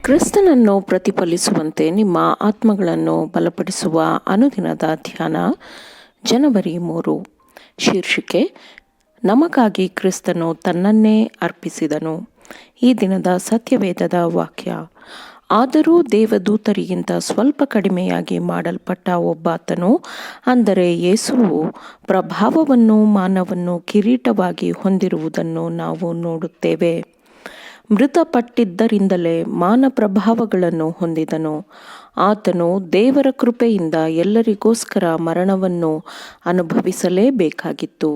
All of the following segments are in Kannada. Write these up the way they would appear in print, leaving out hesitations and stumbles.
ಕ್ರಿಸ್ತನನ್ನು ಪ್ರತಿಫಲಿಸುವಂತೆ ನಿಮ್ಮ ಆತ್ಮಗಳನ್ನು ಬಲಪಡಿಸುವ ಅನುದಿನದ ಧ್ಯಾನ ಜನವರಿ 3. ಶೀರ್ಷಿಕೆ: ನಮಗಾಗಿ ಕ್ರಿಸ್ತನು ತನ್ನನ್ನೇ ಅರ್ಪಿಸಿದನು. ಈ ದಿನದ ಸತ್ಯವೇದದ ವಾಕ್ಯ: ಆದರೂ ದೇವದೂತರಿಗಿಂತ ಸ್ವಲ್ಪ ಕಡಿಮೆಯಾಗಿ ಮಾಡಲ್ಪಟ್ಟ ಒಬ್ಬಾತನು, ಅಂದರೆ ಯೇಸುವು, ಪ್ರಭಾವವನ್ನು ಮಾನವನ್ನು ಕಿರೀಟವಾಗಿ ಹೊಂದಿರುವುದನ್ನು ನಾವು ನೋಡುತ್ತೇವೆ. ಮೃತಪಟ್ಟಿದ್ದರಿಂದಲೇ ಮಾನ ಪ್ರಭಾವಗಳನ್ನು ಹೊಂದಿದನು. ಆತನು ದೇವರ ಕೃಪೆಯಿಂದ ಎಲ್ಲರಿಗೋಸ್ಕರ ಮರಣವನ್ನು ಅನುಭವಿಸಲೇಬೇಕಾಗಿತ್ತು.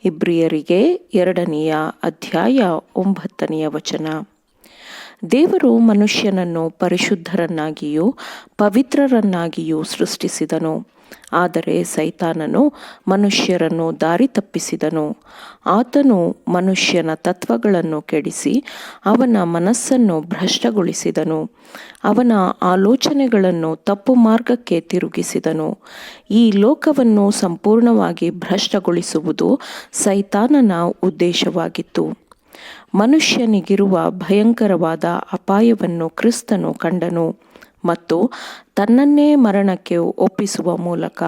ಇಬ್ರಿಯರಿಗೆ 2ನೇ ಅಧ್ಯಾಯ 9ನೇ ವಚನ. ದೇವರು ಮನುಷ್ಯನನ್ನು ಪರಿಶುದ್ಧರನ್ನಾಗಿಯೂ ಪವಿತ್ರರನ್ನಾಗಿಯೂ ಸೃಷ್ಟಿಸಿದನು. ಆದರೆ ಸೈತಾನನು ಮನುಷ್ಯರನ್ನು ದಾರಿ ತಪ್ಪಿಸಿದನು. ಆತನು ಮನುಷ್ಯನ ತತ್ವಗಳನ್ನು ಕೆಡಿಸಿ ಅವನ ಮನಸ್ಸನ್ನು ಭ್ರಷ್ಟಗೊಳಿಸಿದನು. ಅವನ ಆಲೋಚನೆಗಳನ್ನು ತಪ್ಪು ಮಾರ್ಗಕ್ಕೆ ತಿರುಗಿಸಿದನು. ಈ ಲೋಕವನ್ನು ಸಂಪೂರ್ಣವಾಗಿ ಭ್ರಷ್ಟಗೊಳಿಸುವುದು ಸೈತಾನನ ಉದ್ದೇಶವಾಗಿತ್ತು. ಮನುಷ್ಯನಿಗಿರುವ ಭಯಂಕರವಾದ ಅಪಾಯವನ್ನು ಕ್ರಿಸ್ತನು ಕಂಡನು ಮತ್ತು ತನ್ನನ್ನೇ ಮರಣಕ್ಕೆ ಒಪ್ಪಿಸುವ ಮೂಲಕ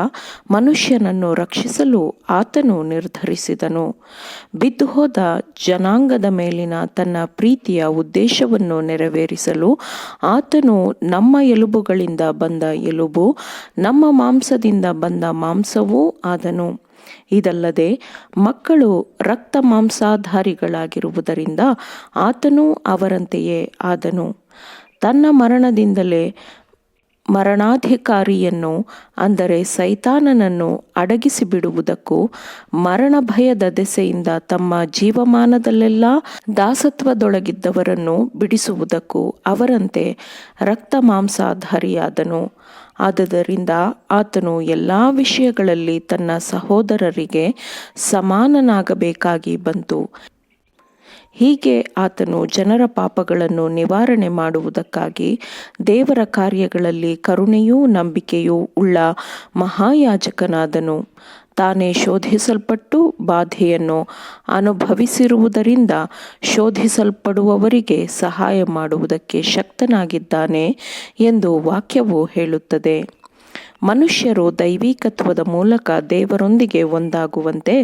ಮನುಷ್ಯನನ್ನು ರಕ್ಷಿಸಲು ಆತನು ನಿರ್ಧರಿಸಿದನು. ಬಿದ್ದುಹೋದ ಜನಾಂಗದ ಮೇಲಿನ ತನ್ನ ಪ್ರೀತಿಯ ಉದ್ದೇಶವನ್ನು ನೆರವೇರಿಸಲು ಆತನು ನಮ್ಮ ಎಲುಬುಗಳಿಂದ ಬಂದ ಎಲುಬು, ನಮ್ಮ ಮಾಂಸದಿಂದ ಬಂದ ಮಾಂಸವೂ ಆದನು. ಇದಲ್ಲದೆ ಮಕ್ಕಳು ರಕ್ತ ಮಾಂಸಾಧಾರಿಗಳಾಗಿರುವುದರಿಂದ ಆತನೂ ಅವರಂತೆಯೇ ಆದನು. ತನ್ನ ಮರಣದಿಂದಲೇ ಮರಣಾಧಿಕಾರಿಯನ್ನು, ಅಂದರೆ ಸೈತಾನನನ್ನು ಅಡಗಿಸಿಬಿಡುವುದಕ್ಕೂ ಮರಣ ಭಯದ ದೆಸೆಯಿಂದ ತಮ್ಮ ಜೀವಮಾನದಲ್ಲೆಲ್ಲ ದಾಸತ್ವದೊಳಗಿದ್ದವರನ್ನು ಬಿಡಿಸುವುದಕ್ಕೂ ಅವರಂತೆ ರಕ್ತ ಮಾಂಸಾಧಾರಿಯಾದನು. ಆದುದರಿಂದ ಆತನು ಎಲ್ಲ ವಿಷಯಗಳಲ್ಲಿ ತನ್ನ ಸಹೋದರರಿಗೆ ಸಮಾನನಾಗಬೇಕಾಗಿ ಬಂತು. ಹೀಗೆ ಆತನು ಜನರ ಪಾಪಗಳನ್ನು ನಿವಾರಣೆ ಮಾಡುವುದಕ್ಕಾಗಿ ದೇವರ ಕಾರ್ಯಗಳಲ್ಲಿ ಕರುಣೆಯೂ ನಂಬಿಕೆಯೂ ಉಳ್ಳ ಮಹಾಯಾಜಕನಾದನು. ತಾನೇ ಶೋಧಿಸಲ್ಪಟ್ಟು ಬಾಧೆಯನ್ನು ಅನುಭವಿಸಿರುವುದರಿಂದ ಶೋಧಿಸಲ್ಪಡುವವರಿಗೆ ಸಹಾಯ ಮಾಡುವುದಕ್ಕೆ ಶಕ್ತನಾಗಿದ್ದಾನೆ ಎಂದು ವಾಕ್ಯವು ಹೇಳುತ್ತದೆ. ಮನುಷ್ಯರು ದೈವಿಕತ್ವದ ಮೂಲಕ ದೇವರೊಂದಿಗೆ ಒಂದಾಗುವಂತೆ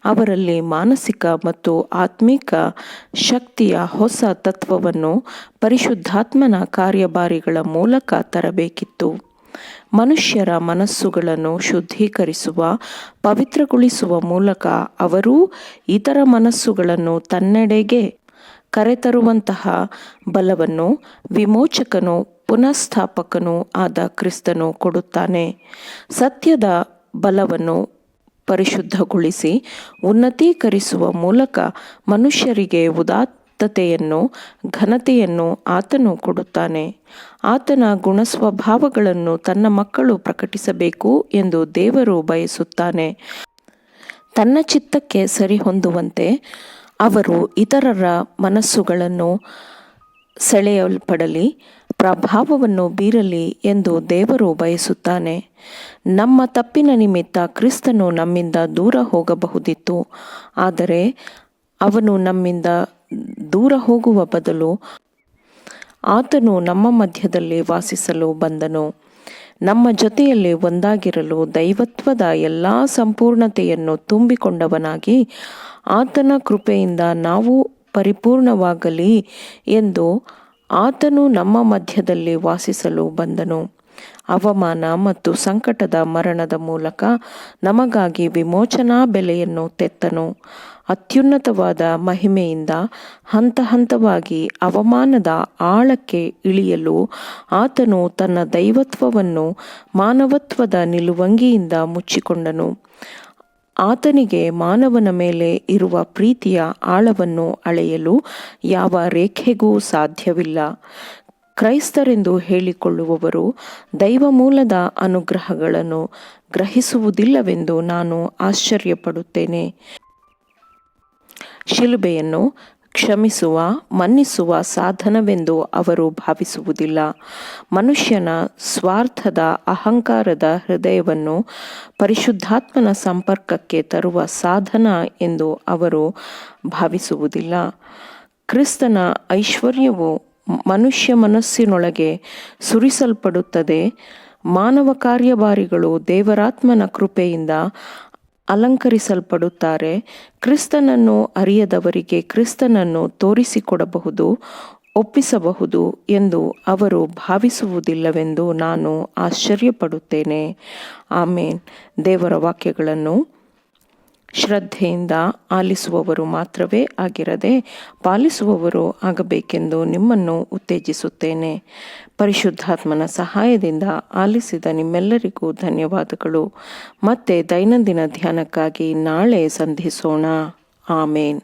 ಅವರಲ್ಲಿ ಮಾನಸಿಕ ಮತ್ತು ಆತ್ಮಿಕ ಶಕ್ತಿಯ ಹೊಸ ತತ್ವವನ್ನು ಪರಿಶುದ್ಧಾತ್ಮನ ಕಾರ್ಯಭಾರಿಗಳ ಮೂಲಕ ತರಬೇಕಿತ್ತು. ಮನುಷ್ಯರ ಮನಸ್ಸುಗಳನ್ನು ಶುದ್ಧೀಕರಿಸುವ, ಪವಿತ್ರಗೊಳಿಸುವ ಮೂಲಕ ಅವರೂ ಇತರ ಮನಸ್ಸುಗಳನ್ನು ತನ್ನೆಡೆಗೆ ಕರೆತರುವಂತಹ ಬಲವನ್ನು ವಿಮೋಚಕನೂ ಪುನಃಸ್ಥಾಪಕನೂ ಆದ ಕ್ರಿಸ್ತನು ಕೊಡುತ್ತಾನೆ. ಸತ್ಯದ ಬಲವನ್ನು ಪರಿಶುದ್ಧಗೊಳಿಸಿ ಉನ್ನತೀಕರಿಸುವ ಮೂಲಕ ಮನುಷ್ಯರಿಗೆ ಉದಾತ್ತತೆಯನ್ನು, ಘನತೆಯನ್ನು ಆತನು ಕೊಡುತ್ತಾನೆ. ಆತನ ಗುಣಸ್ವಭಾವಗಳನ್ನು ತನ್ನ ಮಕ್ಕಳು ಪ್ರಕಟಿಸಬೇಕು ಎಂದು ದೇವರು ಬಯಸುತ್ತಾನೆ. ತನ್ನ ಚಿತ್ತಕ್ಕೆ ಸರಿಹೊಂದುವಂತೆ ಅವರು ಇತರರ ಮನಸ್ಸುಗಳನ್ನು ಸೆಳೆಯಲ್ಪಡಲಿ, ಪ್ರಭಾವವನ್ನು ಬೀರಲಿ ಎಂದು ದೇವರು ಬಯಸುತ್ತಾನೆ. ನಮ್ಮ ತಪ್ಪಿನ ನಿಮಿತ್ತ ಕ್ರಿಸ್ತನು ನಮ್ಮಿಂದ ದೂರ ಹೋಗಬಹುದಿತ್ತು. ಆದರೆ ಅವನು ನಮ್ಮಿಂದ ದೂರ ಹೋಗುವ ಬದಲು ಆತನು ನಮ್ಮ ಮಧ್ಯದಲ್ಲಿ ವಾಸಿಸಲು ಬಂದನು. ನಮ್ಮ ಜೊತೆಯಲ್ಲಿ ಒಂದಾಗಿರಲು ದೈವತ್ವದ ಎಲ್ಲ ಸಂಪೂರ್ಣತೆಯನ್ನು ತುಂಬಿಕೊಂಡವನಾಗಿ ಆತನ ಕೃಪೆಯಿಂದ ನಾವು ಪರಿಪೂರ್ಣವಾಗಲಿ ಎಂದು ಆತನು ನಮ್ಮ ಮಧ್ಯದಲ್ಲಿ ವಾಸಿಸಲು ಬಂದನು. ಅವಮಾನ ಮತ್ತು ಸಂಕಟದ ಮರಣದ ಮೂಲಕ ನಮಗಾಗಿ ವಿಮೋಚನಾ ಬೆಲೆಯನ್ನು ತೆತ್ತನು. ಅತ್ಯುನ್ನತವಾದ ಮಹಿಮೆಯಿಂದ ಹಂತ ಹಂತವಾಗಿ ಅವಮಾನದ ಆಳಕ್ಕೆ ಇಳಿಯಲು ಆತನು ತನ್ನ ದೈವತ್ವವನ್ನು ಮಾನವತ್ವದ ನಿಲುವಂಗಿಯಿಂದ ಮುಚ್ಚಿಕೊಂಡನು. ಆತನಿಗೆ ಮಾನವನ ಮೇಲೆ ಇರುವ ಪ್ರೀತಿಯ ಆಳವನ್ನು ಅಳೆಯಲು ಯಾವ ರೇಖೆಗೂ ಸಾಧ್ಯವಿಲ್ಲ. ಕ್ರೈಸ್ತರೆಂದು ಹೇಳಿಕೊಳ್ಳುವವರು ದೈವಮೂಲದ ಅನುಗ್ರಹಗಳನ್ನು ಗ್ರಹಿಸುವುದಿಲ್ಲವೆಂದು ನಾನು ಆಶ್ಚರ್ಯಪಡುತ್ತೇನೆ. ಶಿಲುಬೆಯನ್ನು ಕ್ಷಮಿಸುವ, ಮನ್ನಿಸುವ ಸಾಧನವೆಂದು ಅವರು ಭಾವಿಸುವುದಿಲ್ಲ. ಮನುಷ್ಯನ ಸ್ವಾರ್ಥದ, ಅಹಂಕಾರದ ಹೃದಯವನ್ನು ಪರಿಶುದ್ಧಾತ್ಮನ ಸಂಪರ್ಕಕ್ಕೆ ತರುವ ಸಾಧನ ಎಂದು ಅವರು ಭಾವಿಸುವುದಿಲ್ಲ. ಕ್ರಿಸ್ತನ ಐಶ್ವರ್ಯವು ಮನುಷ್ಯ ಮನಸ್ಸಿನೊಳಗೆ ಸುರಿಸಲ್ಪಡುತ್ತದೆ. ಮಾನವ ಕಾರ್ಯಭಾರಿಗಳು ದೇವರಾತ್ಮನ ಕೃಪೆಯಿಂದ ಅಲಂಕರಿಸಲ್ಪಡುತ್ತಾರೆ. ಕ್ರಿಸ್ತನನ್ನು ಅರಿಯದವರಿಗೆ ಕ್ರಿಸ್ತನನ್ನು ತೋರಿಸಿಕೊಡಬಹುದು, ಒಪ್ಪಿಸಬಹುದು ಎಂದು ಅವರು ಭಾವಿಸುವುದಿಲ್ಲವೆಂದು ನಾನು ಆಶ್ಚರ್ಯಪಡುತ್ತೇನೆ. ಆಮೇನ್. ದೇವರ ವಾಕ್ಯಗಳನ್ನು ಶ್ರದ್ಧೆಯಿಂದ ಆಲಿಸುವವರು ಮಾತ್ರವೇ ಆಗಿರದೆ ಪಾಲಿಸುವವರು ಆಗಬೇಕೆಂದು ನಿಮ್ಮನ್ನು ಉತ್ತೇಜಿಸುತ್ತೇನೆ. ಪರಿಶುದ್ಧಾತ್ಮನ ಸಹಾಯದಿಂದ ಆಲಿಸಿದ ನಿಮ್ಮೆಲ್ಲರಿಗೂ ಧನ್ಯವಾದಗಳು. ಮತ್ತೆ ದೈನಂದಿನ ಧ್ಯಾನಕ್ಕಾಗಿ ನಾಳೆ ಸಂಧಿಸೋಣ. ಆಮೇನ್.